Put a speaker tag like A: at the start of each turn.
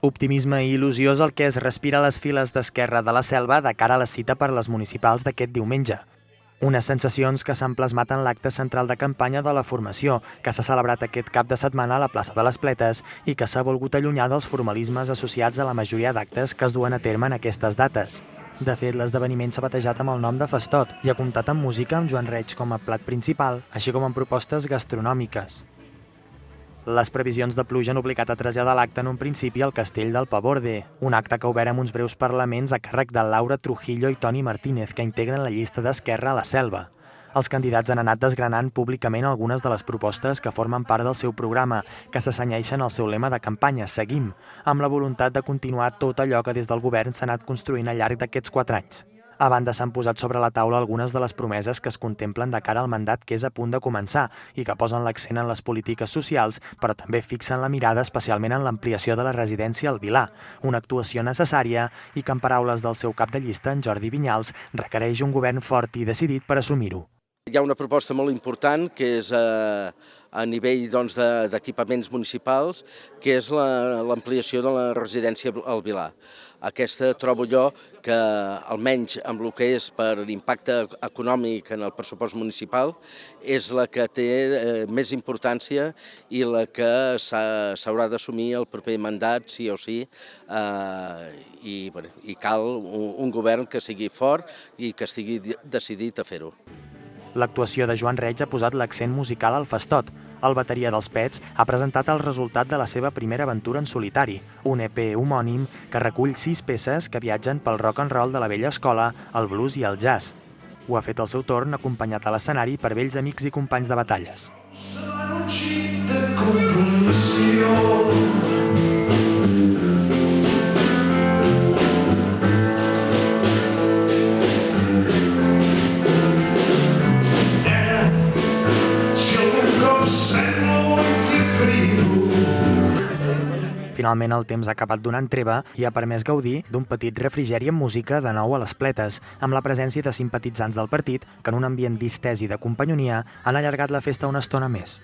A: Optimisme i il·lusió és el que es respira a les files d'Esquerra de la Selva de cara a la cita per les municipals d'aquest diumenge. Unes sensacions que s'han plasmat en l'acte central de campanya de la formació, que s'ha celebrat aquest cap de setmana a la plaça de les Pletes i que s'ha volgut allunyar dels formalismes associats a la majoria d'actes que es duen a terme en aquestes dates. De fet, l'esdeveniment s'ha batejat amb el nom de Festot i ha comptat amb música amb Joan Reig com a plat principal, així com amb propostes gastronòmiques. Les previsions de pluja han obligat a traslladar l'acte en un principi al Castell del Paborde, un acte que ha obert amb uns breus parlaments a càrrec de Laura Trujillo i Toni Martínez, que integren la llista d'Esquerra a la Selva. Els candidats han anat desgranant públicament algunes de les propostes que formen part del seu programa, que s'assenyeixen al seu lema de campanya, Seguim, amb la voluntat de continuar tot allò que des del govern s'ha anat construint al llarg d'aquests 4 anys. A banda, s'han posat sobre la taula algunes de les promeses que es contemplen de cara al mandat que és a punt de començar i que posen l'accent en les polítiques socials, però també fixen la mirada especialment en l'ampliació de la residència al Vilar, una actuació necessària i que, en paraules del seu cap de llista, en Jordi Vinyals, requereix un govern fort i decidit per assumir-ho.
B: Hi ha una proposta molt important que és a nivell d'equipaments municipals, que és l'ampliació de la residència al Vilar. Aquesta trobo jo que, almenys amb el que és per l'impacte econòmic en el pressupost municipal, és la que té més importància i la que s'haurà d'assumir el proper mandat, sí o sí, i cal un govern que sigui fort i que estigui decidit a fer-ho.
A: L'actuació de Joan Reig ha posat l'accent musical al Festot. El bateria dels Pets ha presentat el resultat de la seva primera aventura en solitari, un EP homònim que recull 6 peces que viatgen pel rock and roll de la vella escola, el blues i el jazz. Ho ha fet al seu torn, acompanyat a l'escenari per vells amics i companys de batalles. Finalment, el temps ha acabat donant treva i ha permès gaudir d'un petit refrigeri amb música de nou a les Pletes, amb la presència de simpatitzants del partit que en un ambient distès i de companyonia han allargat la festa una estona més.